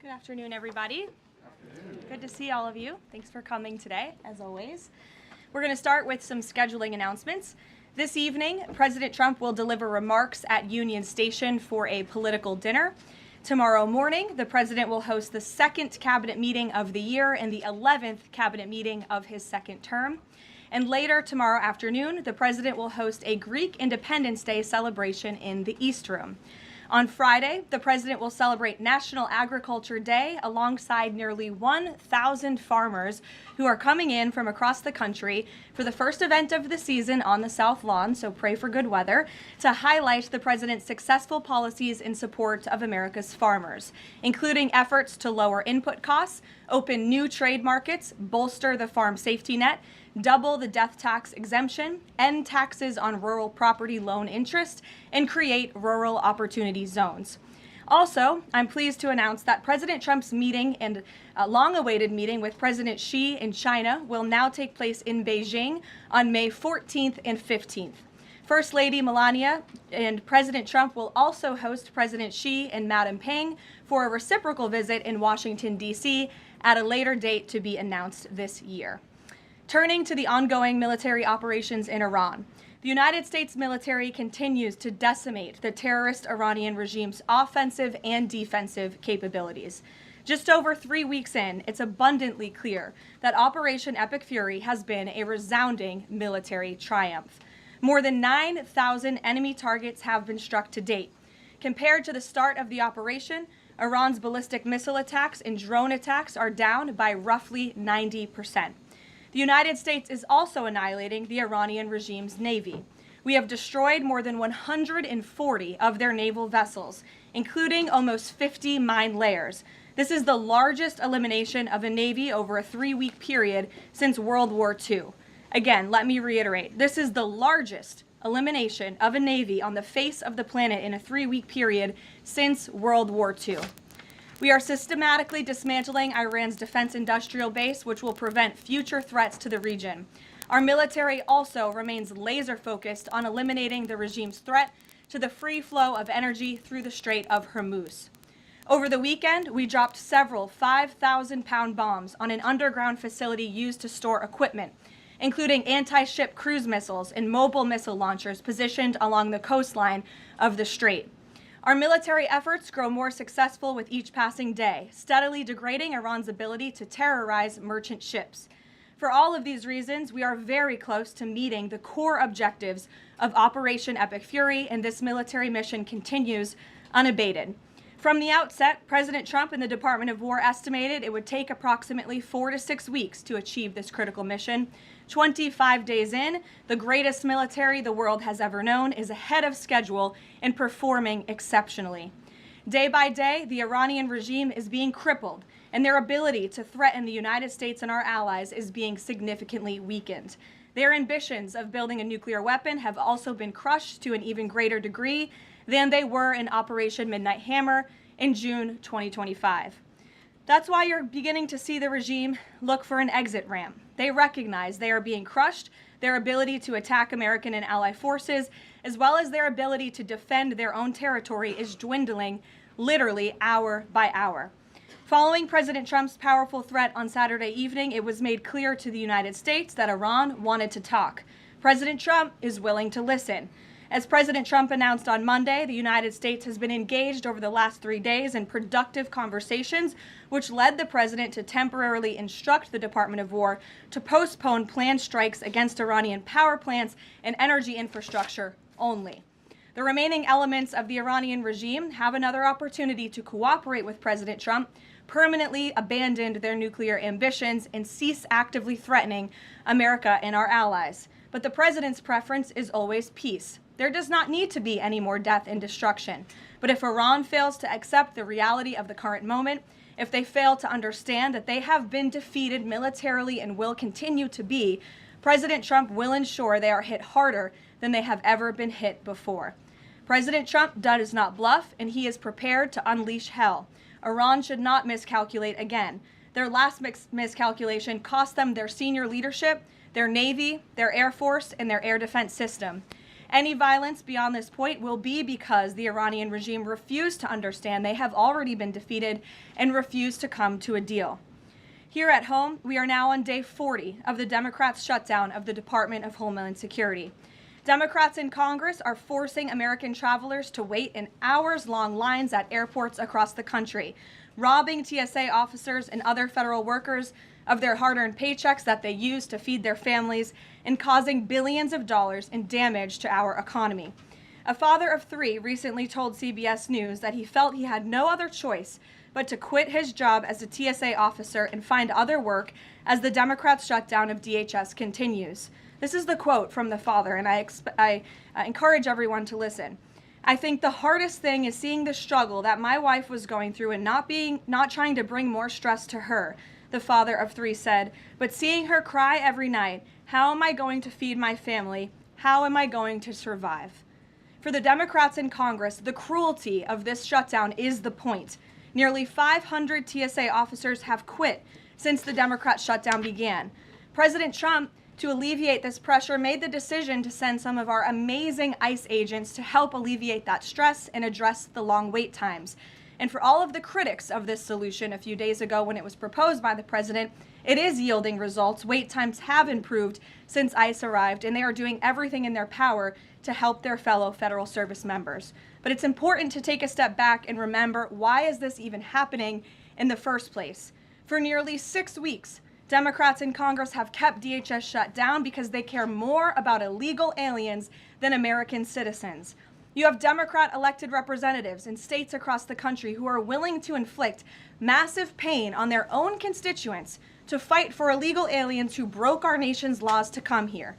Good afternoon, everybody. Good to see all of you. Thanks for coming today, as always. We're going to start with some scheduling announcements. This evening, President Trump will deliver remarks at Union Station for a political dinner. Tomorrow morning, the president will host the second cabinet meeting of the year and the 11th cabinet meeting of his second term. And later tomorrow afternoon, the president will host a Greek Independence Day celebration in the East Room. On Friday, the president will celebrate National Agriculture Day alongside nearly 1,000 farmers who are coming in from across the country for the first event of the season on the South Lawn, so pray for good weather, to highlight the president's successful policies in support of America's farmers, including efforts to lower input costs, open new trade markets, bolster the farm safety net, double the death tax exemption, end taxes on rural property loan interest, and create rural opportunity zones. Also, I'm pleased to announce that President Trump's meeting and long-awaited meeting with President Xi in China will now take place in Beijing on May 14th and 15th. First Lady Melania and President Trump will also host President Xi and Madam Peng for a reciprocal visit in Washington, D.C. at a later date to be announced this year. Turning to the ongoing military operations in Iran, the United States military continues to decimate the terrorist Iranian regime's offensive and defensive capabilities. Just over 3 weeks in, it's abundantly clear that Operation Epic Fury has been a resounding military triumph. More than 9,000 enemy targets have been struck to date. Compared to the start of the operation, Iran's ballistic missile attacks and drone attacks are down by roughly 90%. The United States is also annihilating the Iranian regime's navy. We have destroyed more than 140 of their naval vessels, including almost 50 mine layers. This is the largest elimination of a navy over a 3-week period since World War II. Again, let me reiterate, this is the largest elimination of a navy on the face of the planet in a 3-week period since World War II. We are systematically dismantling Iran's defense industrial base, which will prevent future threats to the region. Our military also remains laser-focused on eliminating the regime's threat to the free flow of energy through the Strait of Hormuz. Over the weekend, we dropped several 5,000-pound bombs on an underground facility used to store equipment, including anti-ship cruise missiles and mobile missile launchers positioned along the coastline of the strait. Our military efforts grow more successful with each passing day, steadily degrading Iran's ability to terrorize merchant ships. For all of these reasons, we are very close to meeting the core objectives of Operation Epic Fury, and this military mission continues unabated. From the outset, President Trump and the Department of War estimated it would take approximately 4 to 6 weeks to achieve this critical mission. 25 days in, the greatest military the world has ever known is ahead of schedule and performing exceptionally. Day by day, the Iranian regime is being crippled, and their ability to threaten the United States and our allies is being significantly weakened. Their ambitions of building a nuclear weapon have also been crushed to an even greater degree than they were in Operation Midnight Hammer in June 2025. That's why you're beginning to see the regime look for an exit ramp. They recognize they are being crushed, their ability to attack American and ally forces, as well as their ability to defend their own territory is dwindling literally hour by hour. Following President Trump's powerful threat on Saturday evening, it was made clear to the United States that Iran wanted to talk. President Trump is willing to listen. As President Trump announced on Monday, the United States has been engaged over the last 3 days in productive conversations, which led the president to temporarily instruct the Department of War to postpone planned strikes against Iranian power plants and energy infrastructure only. The remaining elements of the Iranian regime have another opportunity to cooperate with President Trump, permanently abandon their nuclear ambitions, and cease actively threatening America and our allies. But the president's preference is always peace. There does not need to be any more death and destruction. But if Iran fails to accept the reality of the current moment, if they fail to understand that they have been defeated militarily and will continue to be, President Trump will ensure they are hit harder than they have ever been hit before. President Trump does not bluff, and he is prepared to unleash hell. Iran should not miscalculate again. Their last miscalculation cost them their senior leadership, their Navy, their Air Force, and their air defense system. Any violence beyond this point will be because the Iranian regime refused to understand they have already been defeated and refused to come to a deal. Here at home, we are now on day 40 of the Democrats' shutdown of the Department of Homeland Security. Democrats in Congress are forcing American travelers to wait in hours-long lines at airports across the country, robbing TSA officers and other federal workers of their hard-earned paychecks that they use to feed their families, and causing billions of dollars in damage to our economy. A father of 3 recently told CBS News that he felt he had no other choice but to quit his job as a TSA officer and find other work as the Democrats' shutdown of DHS continues. This is the quote from the father, and I encourage everyone to listen. "I think the hardest thing is seeing the struggle that my wife was going through and not trying to bring more stress to her," the father of 3 said, "but seeing her cry every night, how am I going to feed my family? How am I going to survive?" For the Democrats in Congress, the cruelty of this shutdown is the point. Nearly 500 TSA officers have quit since the Democrat shutdown began. President Trump, to alleviate this pressure, made the decision to send some of our amazing ICE agents to help alleviate that stress and address the long wait times. And for all of the critics of this solution a few days ago when it was proposed by the president, it is yielding results. Wait times have improved since ICE arrived, and they are doing everything in their power to help their fellow federal service members. But it's important to take a step back and remember, why is this even happening in the first place? For nearly 6 weeks, Democrats in Congress have kept DHS shut down because they care more about illegal aliens than American citizens. You have Democrat elected representatives in states across the country who are willing to inflict massive pain on their own constituents to fight for illegal aliens who broke our nation's laws to come here.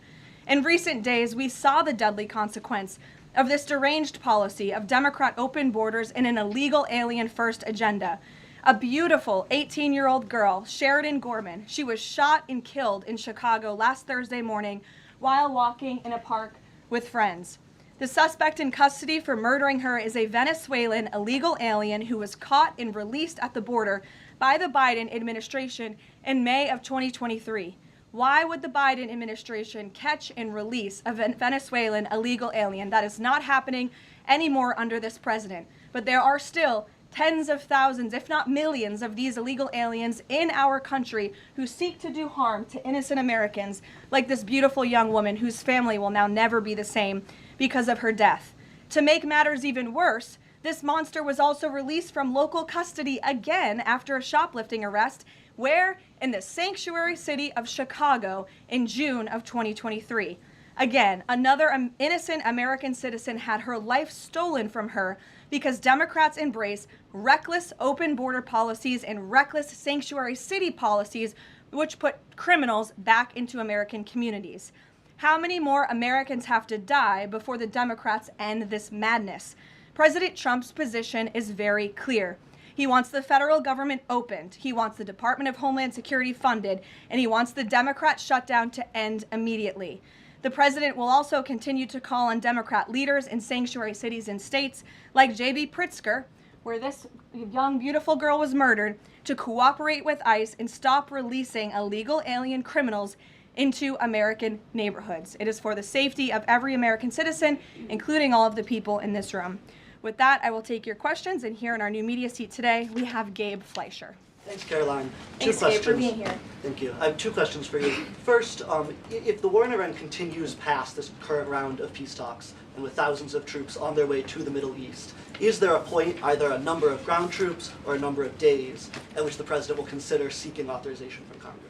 In recent days, we saw the deadly consequence of this deranged policy of Democrat open borders and an illegal alien-first agenda. A beautiful 18-year-old girl, Sheridan Gorman, she was shot and killed in Chicago last Thursday morning while walking in a park with friends. The suspect in custody for murdering her is a Venezuelan illegal alien who was caught and released at the border by the Biden administration in May of 2023. Why would the Biden administration catch and release a Venezuelan illegal alien? That is not happening anymore under this president. But there are still tens of thousands, if not millions, of these illegal aliens in our country who seek to do harm to innocent Americans, like this beautiful young woman whose family will now never be the same because of her death. To make matters even worse, this monster was also released from local custody again after a shoplifting arrest, where? In the sanctuary city of Chicago in June of 2023. Again, another innocent American citizen had her life stolen from her because Democrats embrace reckless open border policies and reckless sanctuary city policies, which put criminals back into American communities. How many more Americans have to die before the Democrats end this madness? President Trump's position is very clear. He wants the federal government opened, he wants the Department of Homeland Security funded, and he wants the Democrat shutdown to end immediately. The president will also continue to call on Democrat leaders in sanctuary cities and states like J.B. Pritzker, where this young, beautiful girl was murdered, to cooperate with ICE and stop releasing illegal alien criminals into American neighborhoods. It is for the safety of every American citizen, including all of the people in this room. With that, I will take your questions, and here in our new media seat today, we have Gabe Fleischer. Thanks, Caroline. Thanks, Gabe, for being here. Thank you. I have 2 questions for you. First, if the war in Iran continues past this current round of peace talks, and with thousands of troops on their way to the Middle East, is there a point, either a number of ground troops or a number of days, at which the president will consider seeking authorization from Congress?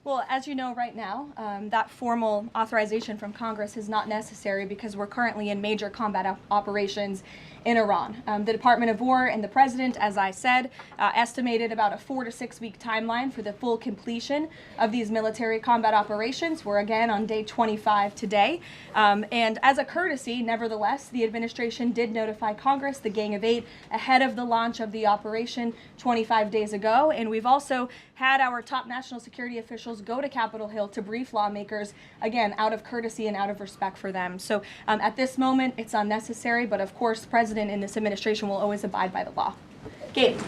Well, as you know right now, that formal authorization from Congress is not necessary because we're currently in major combat operations in Iran. The Department of War and the President, as I said, estimated about a 4 to 6 week timeline for the full completion of these military combat operations. We're again on day 25 today. And as a courtesy, nevertheless, the administration did notify Congress, the Gang of 8, ahead of the launch of the operation 25 days ago. And we've also had our top national security officials go to Capitol Hill to brief lawmakers, again, out of courtesy and out of respect for them. So at this moment, it's unnecessary, but of course, the President in this administration will always abide by the law. Gabe,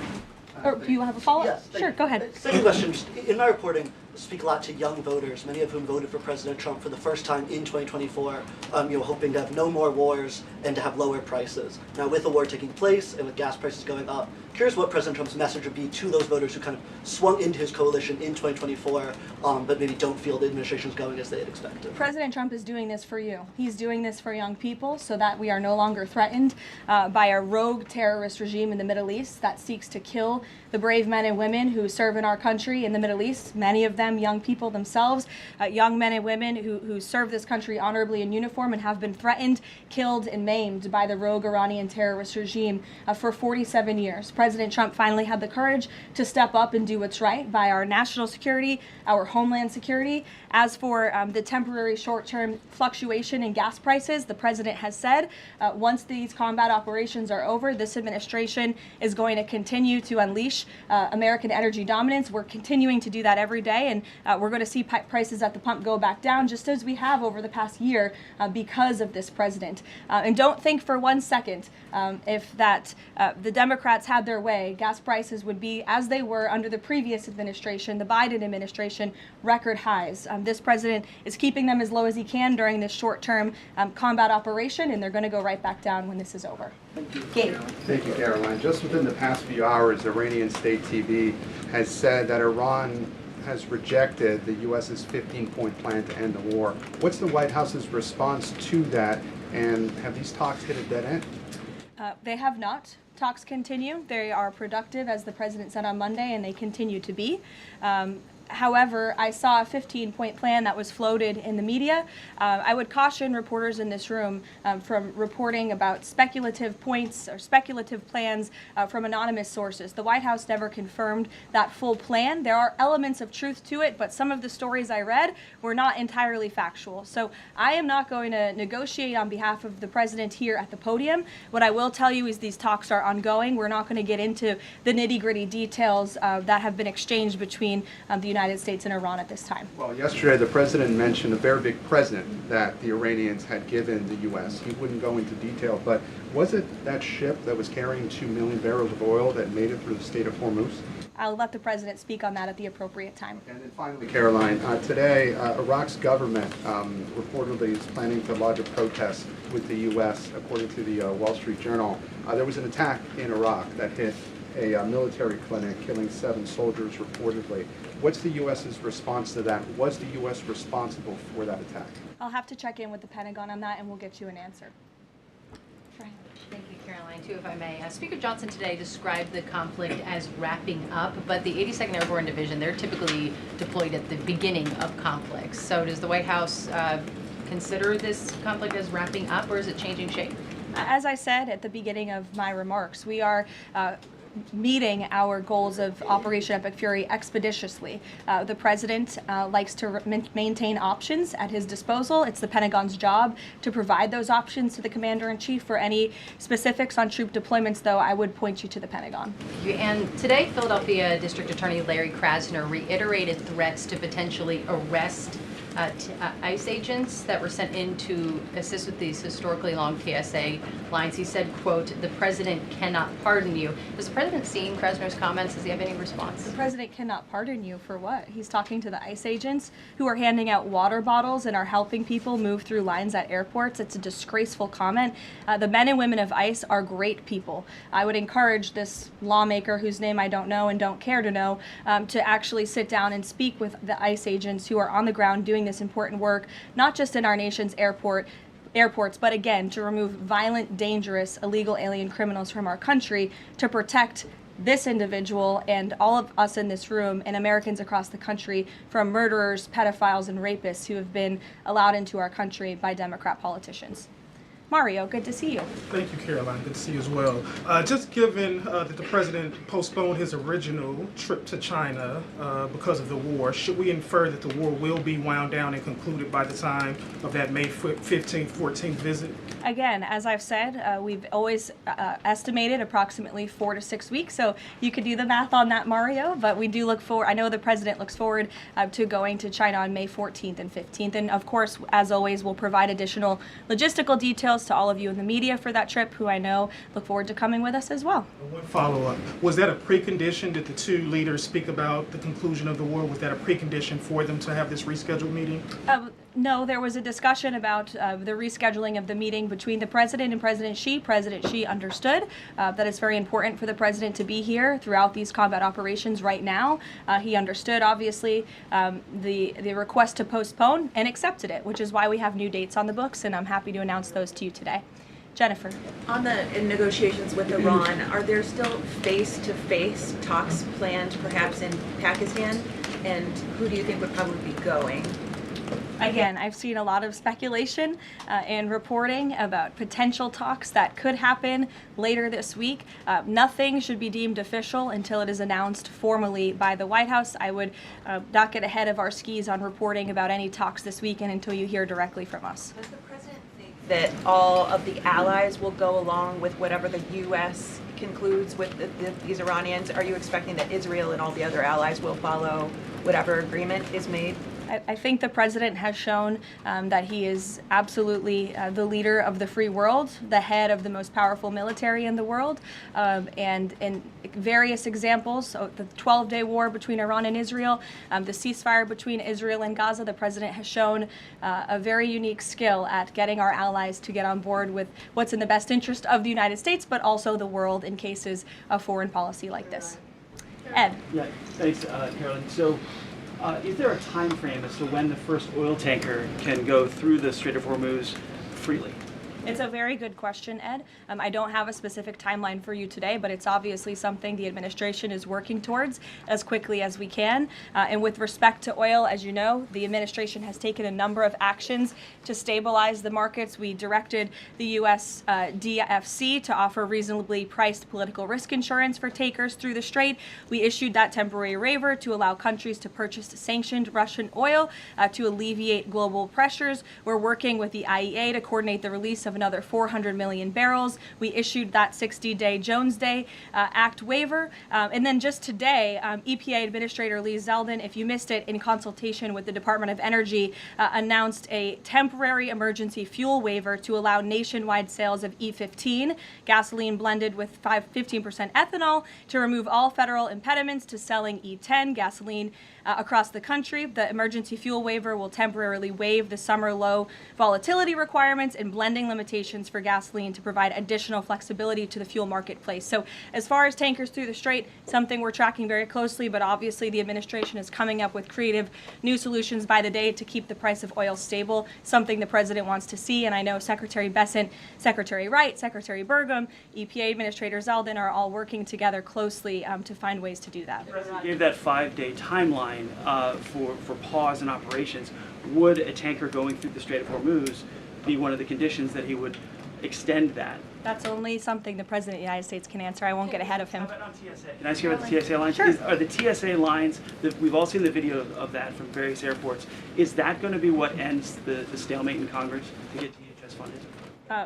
or do you have a follow-up? Yes. Sure, go ahead. Second question, in my reporting, speak a lot to young voters, many of whom voted for President Trump for the first time in 2024, hoping to have no more wars and to have lower prices. Now, with the war taking place and with gas prices going up, curious what President Trump's message would be to those voters who kind of swung into his coalition in 2024, but maybe don't feel the administration's going as they had expected. President Trump is doing this for you. He's doing this for young people so that we are no longer threatened by a rogue terrorist regime in the Middle East that seeks to kill the brave men and women who serve in our country in the Middle East, many of them young people themselves, young men and women who serve this country honorably in uniform and have been threatened, killed, and maimed by the rogue Iranian terrorist regime for 47 years. President Trump finally had the courage to step up and do what's right by our national security, our homeland security. As for the temporary short-term fluctuation in gas prices, the president has said once these combat operations are over, this administration is going to continue to unleash American energy dominance. We're continuing to do that every day, and we're going to see prices at the pump go back down, just as we have over the past year because of this president. And don't think for one second if the Democrats had their way, gas prices would be, as they were under the previous administration, the Biden administration, record highs. This president is keeping them as low as he can during this short-term combat operation, and they're going to go right back down when this is over. Thank you. Gabe. Thank you, Caroline. Just within the past few hours, Iranian state TV has said that Iran has rejected the U.S.'s 15-point plan to end the war. What's the White House's response to that, and have these talks hit a dead end? They have not. Talks continue. They are productive, as the president said on Monday, and they continue to be. However, I saw a 15-point plan that was floated in the media. I would caution reporters in this room from reporting about speculative points or speculative plans from anonymous sources. The White House never confirmed that full plan. There are elements of truth to it, but some of the stories I read were not entirely factual. So I am not going to negotiate on behalf of the president here at the podium. What I will tell you is these talks are ongoing. We're not going to get into the nitty-gritty details that have been exchanged between the United States and Iran at this time. Well, yesterday the president mentioned a very big present that the Iranians had given the U.S. He wouldn't go into detail, but was it that ship that was carrying 2 million barrels of oil that made it through the Strait of Hormuz? I'll let the president speak on that at the appropriate time. And then finally, Caroline, today Iraq's government reportedly is planning to lodge a protest with the U.S. According to the Wall Street Journal. There was an attack in Iraq that hit a military clinic, killing 7 soldiers reportedly. What's the U.S.'s response to that? Was the U.S. responsible for that attack? I'll have to check in with the Pentagon on that, and we'll get you an answer. Thank you, Caroline. Too, if I may. Speaker Johnson today described the conflict as wrapping up, but the 82nd Airborne Division, they're typically deployed at the beginning of conflicts. So does the White House consider this conflict as wrapping up, or is it changing shape? As I said at the beginning of my remarks, we are meeting our goals of Operation Epic Fury expeditiously. The president likes to maintain options at his disposal. It's the Pentagon's job to provide those options to the commander-in-chief. For any specifics on troop deployments, though, I would point you to the Pentagon. And today, Philadelphia District Attorney Larry Krasner reiterated threats to potentially arrest ICE agents that were sent in to assist with these historically long TSA lines. He said, quote, "The president cannot pardon you." Has the president seen Krasner's comments? Does he have any response? The president cannot pardon you for what? He's talking to the ICE agents who are handing out water bottles and are helping people move through lines at airports. It's a disgraceful comment. The men and women of ICE are great people. I would encourage this lawmaker, whose name I don't know and don't care to know, to actually sit down and speak with the ICE agents who are on the ground doing this important work, not just in our nation's airports, but again, to remove violent, dangerous, illegal alien criminals from our country, to protect this individual and all of us in this room and Americans across the country from murderers, pedophiles, and rapists who have been allowed into our country by Democrat politicians. Mario, good to see you. Thank you, Caroline. Good to see you as well. Just given that the president postponed his original trip to China because of the war, should we infer that the war will be wound down and concluded by the time of that May 15th, 14th visit? Again, as I've said, we've always estimated approximately 4 to 6 weeks, so you could do the math on that, Mario, but we do look forward, I know the president looks forward to going to China on May 14th and 15th, and of course, as always, we'll provide additional logistical details details to all of you in the media for that trip, who I know look forward to coming with us as well. One follow-up. Was that a precondition? Did the two leaders speak about the conclusion of the war? Was that a precondition for them to have this rescheduled meeting? No, there was a discussion about the rescheduling of the meeting between the president and President Xi. President Xi understood that it's very important for the president to be here throughout these combat operations right now. He understood, obviously, the request to postpone and accepted it, which is why we have new dates on the books, and I'm happy to announce those to you today. Jennifer. In negotiations with Iran, are there still face-to-face talks planned perhaps in Pakistan? And who do you think would probably be going? Again, I've seen a lot of speculation and reporting about potential talks that could happen later this week. Nothing should be deemed official until it is announced formally by the White House. I would not get ahead of our skis on reporting about any talks this weekend until you hear directly from us. Does the president think that all of the allies will go along with whatever the U.S. concludes with these Iranians? Are you expecting that Israel and all the other allies will follow whatever agreement is made? I think the president has shown that he is absolutely the leader of the free world, the head of the most powerful military in the world, and in various examples, so the 12-day war between Iran and Israel, the ceasefire between Israel and Gaza, the president has shown a very unique skill at getting our allies to get on board with what's in the best interest of the United States, but also the world in cases of foreign policy like this. Ed. Yeah, thanks, Carolyn. So, is there a time frame as to when the first oil tanker can go through the Strait of Hormuz freely? It's a very good question, Ed. I don't have a specific timeline for you today, but it's obviously something the administration is working towards as quickly as we can. And with respect to oil, as you know, the administration has taken a number of actions to stabilize the markets. We directed the U.S. DFC to offer reasonably priced political risk insurance for takers through the strait. We issued that temporary waiver to allow countries to purchase sanctioned Russian oil to alleviate global pressures. We're working with the IEA to coordinate the release of another 400 million barrels. We issued that 60-day Jones Day Act waiver. And then just today, EPA Administrator Lee Zeldin, if you missed it, in consultation with the Department of Energy, announced a temporary emergency fuel waiver to allow nationwide sales of E15, gasoline blended with 15% ethanol, to remove all federal impediments to selling E10 gasoline across the country. The emergency fuel waiver will temporarily waive the summer low volatility requirements and blending limitations for gasoline to provide additional flexibility to the fuel marketplace. So as far as tankers through the strait, something we're tracking very closely, but obviously the administration is coming up with creative new solutions by the day to keep the price of oil stable, something the president wants to see. And I know Secretary Bessent, Secretary Wright, Secretary Burgum, EPA Administrator Zeldin are all working together closely to find ways to do that. The president gave that 5-day timeline for pause in operations. Would a tanker going through the Strait of Hormuz be one of the conditions that he would extend that? That's only something the President of the United States can answer. I won't get ahead of him. How about on TSA? Can I ask you about the TSA lines? Sure. Are the TSA lines, that we've all seen the video of that from various airports, is that going to be what ends the stalemate in Congress to get DHS funded?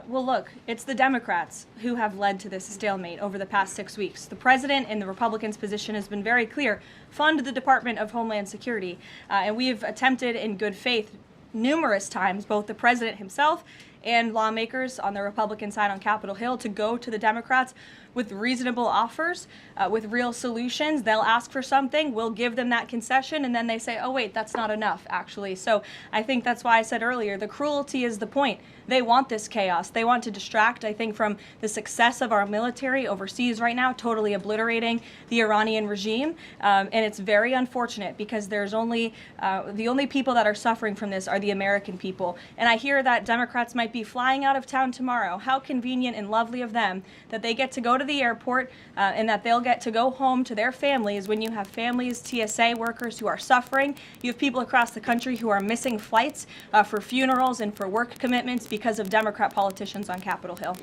Well, look, it's the Democrats who have led to this stalemate over the past 6 weeks. The president and the Republicans' position has been very clear. Fund the Department of Homeland Security. And we have attempted in good faith numerous times, both the president himself and lawmakers on the Republican side on Capitol Hill, to go to the Democrats with reasonable offers, with real solutions. They'll ask for something, we'll give them that concession, and then they say, oh wait, that's not enough, actually. So I think that's why I said earlier, the cruelty is the point. They want this chaos. They want to distract, I think, from the success of our military overseas right now, totally obliterating the Iranian regime. And it's very unfortunate because there's only, the only people that are suffering from this are the American people. And I hear that Democrats might be flying out of town tomorrow. How convenient and lovely of them that they get to go to the airport and that they'll get to go home to their families when you have families, TSA workers who are suffering. You have people across the country who are missing flights for funerals and for work commitments because of Democrat politicians on Capitol Hill.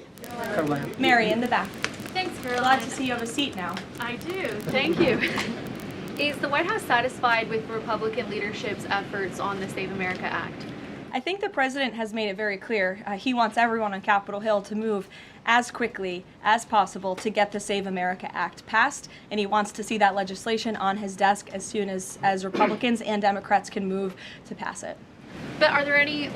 Mary, in the back. Thanks, Caroline. Glad to see you have a seat now. I do. Thank you. Is the White House satisfied with Republican leadership's efforts on the Save America Act? I think the president has made it very clear he wants everyone on Capitol Hill to move as quickly as possible to get the Save America Act passed, and he wants to see that legislation on his desk as soon as Republicans and Democrats can move to pass it. But are there any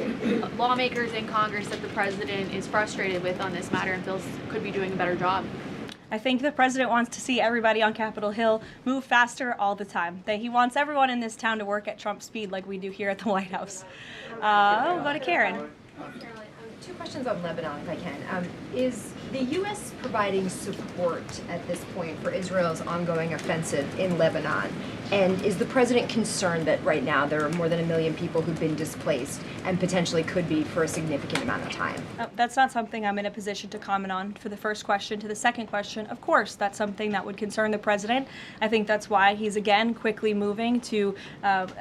lawmakers in Congress that the president is frustrated with on this matter and feels could be doing a better job? I think the president wants to see everybody on Capitol Hill move faster all the time. That he wants everyone in this town to work at Trump speed like we do here at the White House. We'll go to Karen. Two questions on Lebanon, if I can. Is the U.S. providing support at this point for Israel's ongoing offensive in Lebanon? And is the president concerned that right now there are more than 1 million people who've been displaced and potentially could be for a significant amount of time? That's not something I'm in a position to comment on for the first question. To the second question, of course, that's something that would concern the president. I think that's why he's again quickly moving to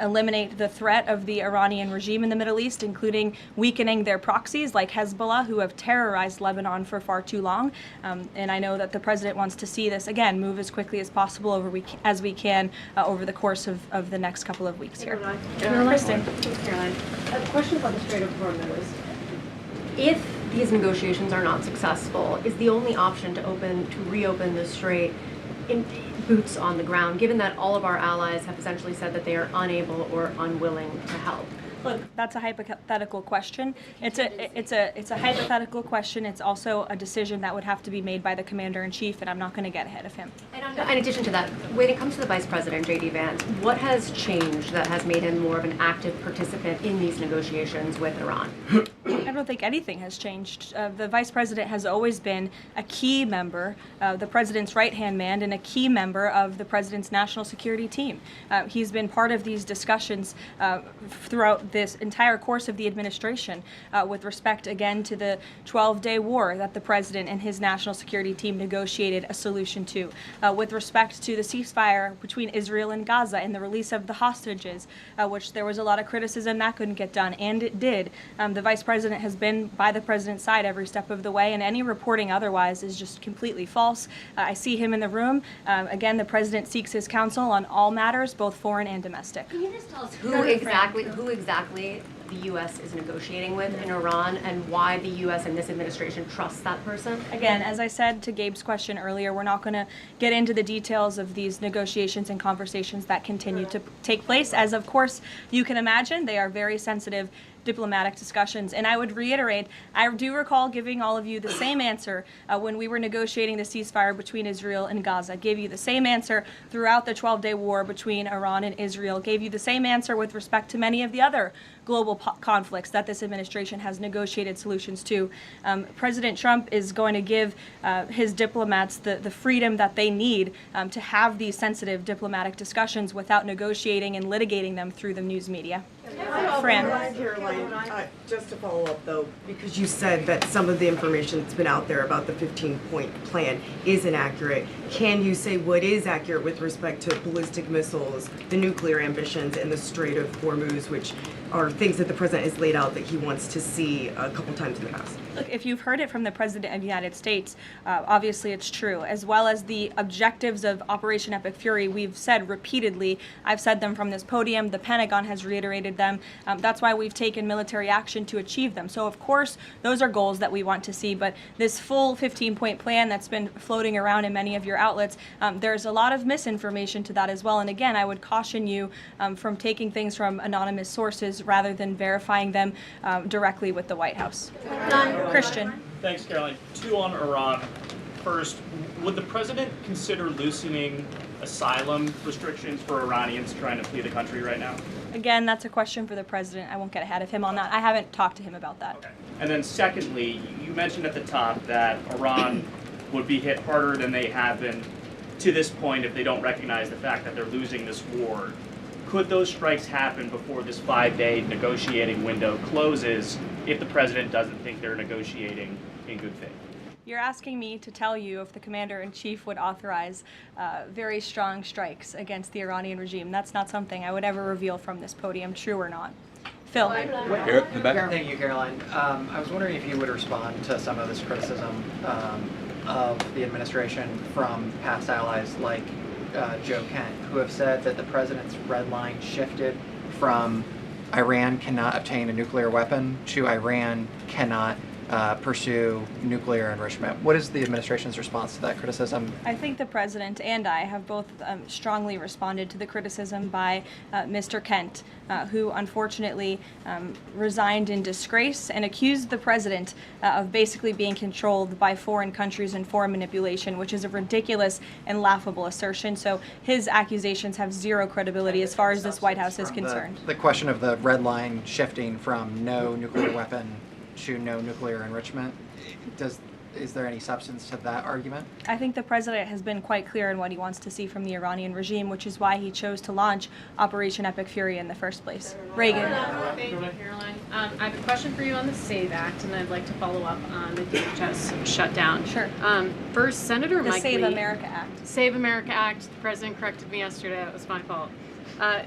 eliminate the threat of the Iranian regime in the Middle East, including weakening their proxies like Hezbollah, who have terrorized Lebanon for far too long. And I know that the president wants to see this, again, move as quickly as possible as we can over the course of the next couple of weeks here. Kristen. Thanks, Caroline. A question about the Strait of Hormuz. If these negotiations are not successful, is the only option to reopen the strait in boots on the ground, given that all of our allies have essentially said that they are unable or unwilling to help? Look, that's a hypothetical question. It's a hypothetical question. It's also a decision that would have to be made by the commander-in-chief, and I'm not going to get ahead of him. And in addition to that, when it comes to the Vice President, J.D. Vance, what has changed that has made him more of an active participant in these negotiations with Iran? I don't think anything has changed. The Vice President has always been a key member, the President's right-hand man, and a key member of the President's national security team. He's been part of these discussions throughout this entire course of the administration with respect, again, to the 12-day war that the President and his national security team negotiated a solution to, with respect to the ceasefire between Israel and Gaza and the release of the hostages, which there was a lot of criticism that couldn't get done, and it did. The Vice President has been by the President's side every step of the way, and any reporting otherwise is just completely false. I see him in the room. Again, the President seeks his counsel on all matters, both foreign and domestic. Can you just tell us who exactly the U.S. is negotiating with in Iran and why the U.S. and this administration trusts that person? Again, as I said to Gabe's question earlier, we're not going to get into the details of these negotiations and conversations that continue to take place. As of course you can imagine, they are very sensitive diplomatic discussions. And I would reiterate, I do recall giving all of you the same answer when we were negotiating the ceasefire between Israel and Gaza. Gave you the same answer throughout the 12-day war between Iran and Israel. Gave you the same answer with respect to many of the other global conflicts that this administration has negotiated solutions to. President Trump is going to give his diplomats the freedom that they need to have these sensitive diplomatic discussions without negotiating and litigating them through the news media. Fran. Caroline, just to follow up though, because you said that some of the information that's been out there about the 15-point plan is inaccurate. Can you say what is accurate with respect to ballistic missiles, the nuclear ambitions, and the Strait of Hormuz, which are things that the president has laid out that he wants to see a couple times in the past? Look, if you've heard it from the President of the United States, obviously it's true, as well as the objectives of Operation Epic Fury. We've said repeatedly, I've said them from this podium, the Pentagon has reiterated them. That's why we've taken military action to achieve them. So of course, those are goals that we want to see, but this full 15-point plan that's been floating around in many of your outlets, there's a lot of misinformation to that as well. And again, I would caution you from taking things from anonymous sources rather than verifying them directly with the White House. Christian. Thanks, Caroline. 2 on Iran. First, would the president consider loosening asylum restrictions for Iranians trying to flee the country right now? Again, that's a question for the president. I won't get ahead of him on that. I haven't talked to him about that. Okay. And then secondly, you mentioned at the top that Iran would be hit harder than they have been to this point if they don't recognize the fact that they're losing this war. Could those strikes happen before this 5-day negotiating window closes if the president doesn't think they're negotiating in good faith? You're asking me to tell you if the commander-in-chief would authorize very strong strikes against the Iranian regime. That's not something I would ever reveal from this podium, true or not. Phil. Here, in the back. Thank you, Caroline. I was wondering if you would respond to some of this criticism of the administration from past allies like Joe Kent, who have said that the president's red line shifted from Iran cannot obtain a nuclear weapon to Iran cannot pursue nuclear enrichment. What is the administration's response to that criticism? I think the president and I have both strongly responded to the criticism by Mr. Kent, who unfortunately resigned in disgrace and accused the president of basically being controlled by foreign countries and foreign manipulation, which is a ridiculous and laughable assertion. So his accusations have zero credibility as far as this White House is concerned. The question of the red line shifting from no nuclear weapon to no nuclear enrichment, is there any substance to that argument? I think the president has been quite clear in what he wants to see from the Iranian regime, which is why he chose to launch Operation Epic Fury in the first place. Reagan. Thank you, Caroline. I have a question for you on the SAVE Act, and I'd like to follow up on the DHS shutdown. Sure. First, Senator The Mike Save Lee. America Act. Save America Act. The president corrected me yesterday. That was my fault.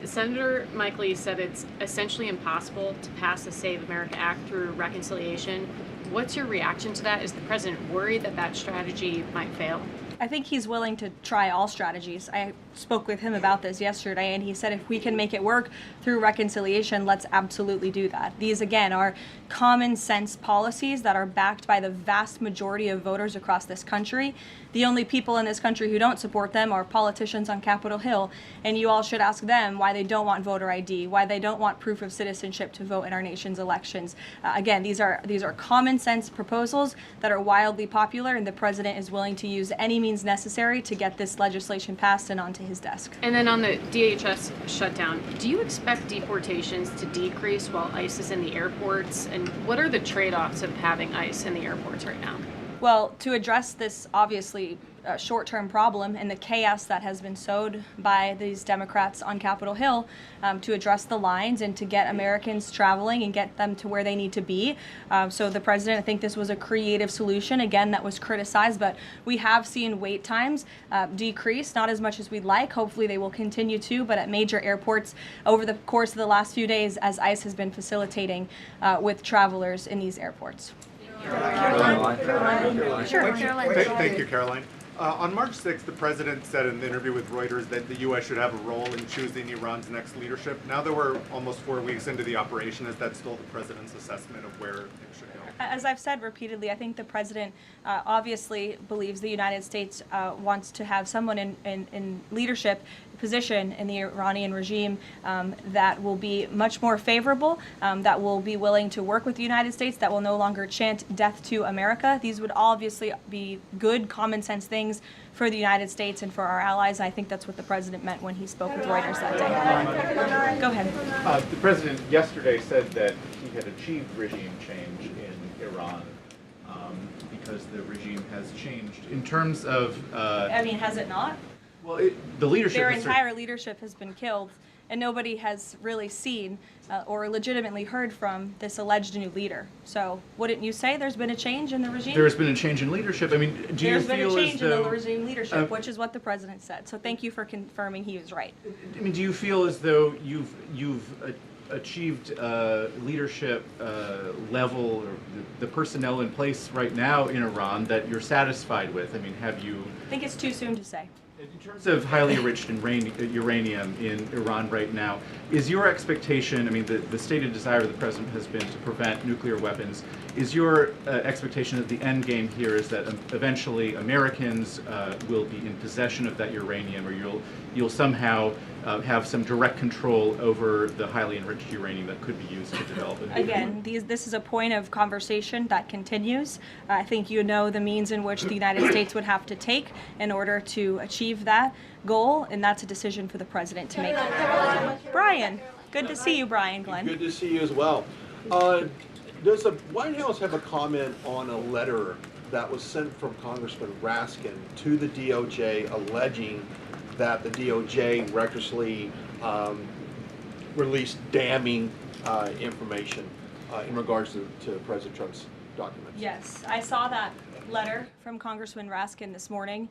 Senator Mike Lee said it's essentially impossible to pass the Save America Act through reconciliation. What's your reaction to that? Is the president worried that that strategy might fail? I think he's willing to try all strategies. I spoke with him about this yesterday, and he said if we can make it work through reconciliation, let's absolutely do that. These, again, are common sense policies that are backed by the vast majority of voters across this country. The only people in this country who don't support them are politicians on Capitol Hill, and you all should ask them why they don't want voter ID, why they don't want proof of citizenship to vote in our nation's elections. Again, these are common sense proposals that are wildly popular, and the president is willing to use any means necessary to get this legislation passed and onto his desk. And then on the DHS shutdown, do you expect deportations to decrease while ICE is in the airports? And what are the trade-offs of having ICE in the airports right now? Well, to address this obviously short-term problem and the chaos that has been sowed by these Democrats on Capitol Hill, to address the lines and to get Americans traveling and get them to where they need to be. So the president, I think this was a creative solution, again, that was criticized, but we have seen wait times decrease, not as much as we'd like. Hopefully they will continue to, but at major airports over the course of the last few days as ICE has been facilitating with travelers in these airports. Caroline. Sure. Thank you, Caroline. On March 6th, the president said in an interview with Reuters that the U.S. should have a role in choosing Iran's next leadership. Now that we're almost 4 weeks into the operation, is that still the president's assessment of where things should go? As I've said repeatedly, I think the president obviously believes the United States wants to have someone in leadership position in the Iranian regime that will be much more favorable, that will be willing to work with the United States, that will no longer chant death to America. These would obviously be good, common sense things for the United States and for our allies. And I think that's what the president meant when he spoke with Reuters that day. Go ahead. The president yesterday said that he had achieved regime change in Iran because the regime has changed. In terms of... I mean, has it not? Well, the leadership... Their entire leadership has been killed, and nobody has really seen or legitimately heard from this alleged new leader. So wouldn't you say there's been a change in the regime? There has been a change in leadership. I mean, do you feel as though... There's been a change in the regime leadership, which is what the president said. So thank you for confirming he was right. I mean, do you feel as though you've achieved leadership level or the personnel in place right now in Iran that you're satisfied with? I mean, have you... I think it's too soon to say. In terms of highly enriched uranium in Iran right now, is your expectation, I mean, the stated desire of the president has been to prevent nuclear weapons. Is your expectation that the end game here is that eventually Americans will be in possession of that uranium, or you'll somehow have some direct control over the highly enriched uranium that could be used to develop it? Again, this is a point of conversation that continues. I think you know the means in which the United States would have to take in order to achieve that goal, and that's a decision for the president to make. Brian, good to see you, Brian Glenn. Good to see you as well. Does the White House have a comment on a letter that was sent from Congressman Raskin to the DOJ alleging that the DOJ recklessly released damning information in regards to President Trump's documents? Yes, I saw that letter from Congressman Raskin this morning,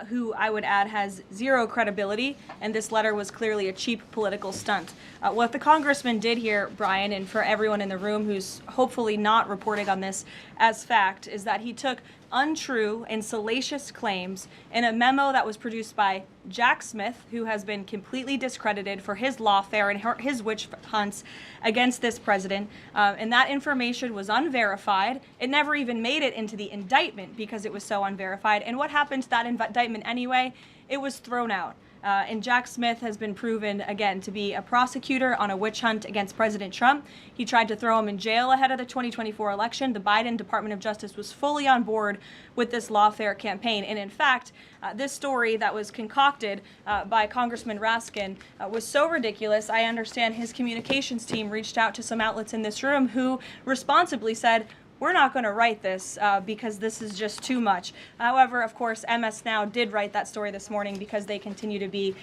who I would add has zero credibility, and this letter was clearly a cheap political stunt. What the congressman did here, Brian, and for everyone in the room who's hopefully not reporting on this as fact, is that he took untrue and salacious claims in a memo that was produced by Jack Smith, who has been completely discredited for his lawfare and his witch hunts against this president. And that information was unverified. It never even made it into the indictment because it was so unverified. And what happened to that indictment anyway? It was thrown out. And Jack Smith has been proven, again, to be a prosecutor on a witch hunt against President Trump. He tried to throw him in jail ahead of the 2024 election. The Biden Department of Justice was fully on board with this lawfare campaign. And in fact, this story that was concocted by Congressman Raskin was so ridiculous, I understand his communications team reached out to some outlets in this room who responsibly said, we're not going to write this because this is just too much. However, of course, MS Now did write that story this morning because they continue to be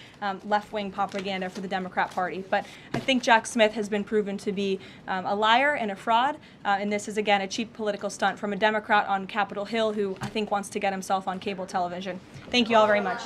left-wing propaganda for the Democrat Party. But I think Jack Smith has been proven to be a liar and a fraud, and this is, again, a cheap political stunt from a Democrat on Capitol Hill who I think wants to get himself on cable television. Thank you all very much.